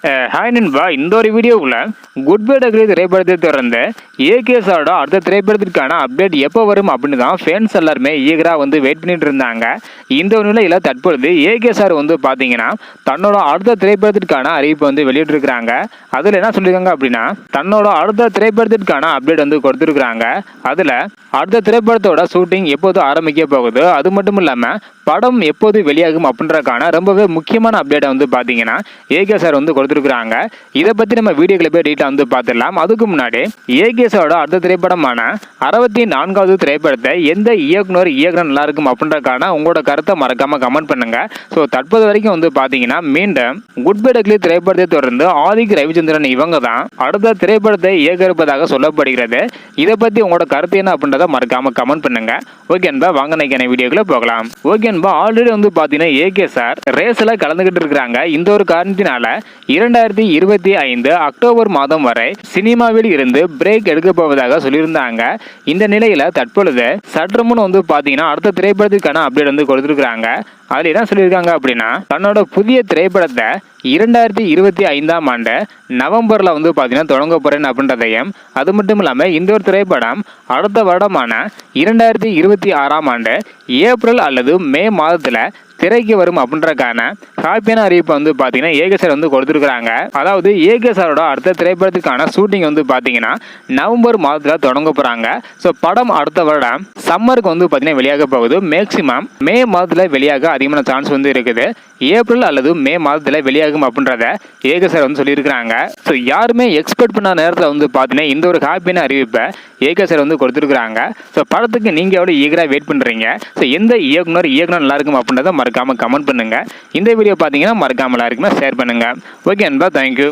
Hi நண்பா, இந்த ஒரு வீடியோவில் குட் பை டக்லி திரைப்படத்தை தொடர்ந்து ஏகேஎஸோட அடுத்த திரைப்படத்திற்கான அப்டேட் எப்போ வரும் அப்படின்னு தான் ஃபேன்ஸ் எல்லாருமே ஈகராக வெயிட் பண்ணிட்டு இருந்தாங்க. இந்த ஒரு நிலையில் தற்பொழுது ஏகேஎஸ் பார்த்தீங்கன்னா தன்னோட அடுத்த திரைப்படத்திற்கான அறிவிப்பு வெளியிட்டிருக்கிறாங்க. அதில் என்ன சொல்லியிருக்காங்க அப்படின்னா, தன்னோட அடுத்த திரைப்படத்திற்கான அப்டேட் கொடுத்துருக்குறாங்க. அதில் அடுத்த திரைப்படத்தோட ஷூட்டிங் எப்போது ஆரம்பிக்க போகுது, அது மட்டும் இல்லாமல் படம் எப்போது வெளியாகும் அப்படின்றக்கான ரொம்பவே முக்கியமான அப்டேட்டை பார்த்தீங்கன்னா ஏகேஎஸ் கொடுத்துருக்குறாங்க. இதை பற்றி நம்ம வீடியோக்களை போய் டீட்டெயிலாக பார்த்துடலாம். அதுக்கு முன்னாடி ஏகேஎஸோட அடுத்த திரைப்படமான 64வது திரைப்படத்தை எந்த இயக்குனர் நல்லா இருக்கும் அப்படின்றக்கான உங்களோட கருத்தை மறக்காம கமெண்ட் பண்ணுங்க. ஸோ தற்போது வரைக்கும் பார்த்தீங்கன்னா மீண்டும் குட் பை டக்லி திரைப்படத்தை தொடர்ந்து ஆதிக் ரவிச்சந்திரன் இவங்க தான் அடுத்த திரைப்படத்தை இயக்க இருப்பதாக சொல்லப்படுகிறது. இதை பற்றி உங்களோட கருத்து என்ன அப்படின்றத மறக்காம கமெண்ட் பண்ணுங்க. ஓகே என்பா, வாங்க நைக்கான வீடியோக்குள்ள போகலாம். ஓகே என்பா, ஆல்ரெடி பார்த்தீங்கன்னா ஏகேஎஸ் ரேஸ்ல கலந்துகிட்டு இருக்கிறாங்க. இந்த ஒரு காரணத்தினால 2025 அக்டோபர் மாதம் வரை சினிமாவில் இருந்து பிரேக் எடுக்க போவதாக சொல்லியிருந்தாங்க. இந்த நிலையில தற்பொழுது சற்று முன் பாத்தீங்கன்னா அடுத்த திரைப்படத்துக்கான அப்டேட் கொடுத்திருக்காங்க. அதில் என்ன சொல்லியிருக்காங்க அப்படின்னா, தன்னோட புதிய திரைப்படத்தை 2025ஆம் ஆண்டு நவம்பர்ல பார்த்தீங்கன்னா தொடங்க போறேன் அப்படின்றதையும், அது மட்டும் இல்லாமல் இந்த ஒரு திரைப்படம் அடுத்த வருடமான 2026ஆம் ஆண்டு ஏப்ரல் அல்லது மே மாதத்துல திரைக்கு வரும் அப்படின்றக்கான ஹாப்பியான அறிவிப்பு பார்த்தீங்கன்னா ஏகேஎஸ் கொடுத்துருக்காங்க. அதாவது ஏகேஎஸோட அடுத்த திரைப்படத்துக்கான ஷூட்டிங் பார்த்தீங்கன்னா நவம்பர் மாதத்தில் தொடங்க போகிறாங்க. ஸோ படம் அடுத்த வருடம் சம்மருக்கு பார்த்தீங்கன்னா வெளியாக போகுது. மேக்சிமம் மே மாதத்தில் வெளியாக அதிகமான சான்ஸ் இருக்குது. ஏப்ரல் அல்லது மே மாதத்தில் வெளியாகும் அப்படின்றத ஏகேஎஸ் சொல்லியிருக்கிறாங்க. ஸோ யாருமே எக்ஸ்பெக்ட் பண்ண நேரத்தில் பார்த்தீங்கன்னா இந்த ஒரு ஹாப்பியான அறிவிப்பை ஏகேஎஸ் கொடுத்துருக்காங்க. ஸோ படத்துக்கு நீங்கள் எவ்வளோ ஈகராக வெயிட் பண்ணுறீங்க? ஸோ எந்த இயக்குனர் நல்லா இருக்கும் அப்படின்றத மறக்காம கமெண்ட் பண்ணுங்க. இந்த வீடியோ பார்த்தீங்கன்னா மறக்காம எல்லாருக்குமே ஷேர் பண்ணுங்க. ஓகே அன்பா, தேங்க்யூ.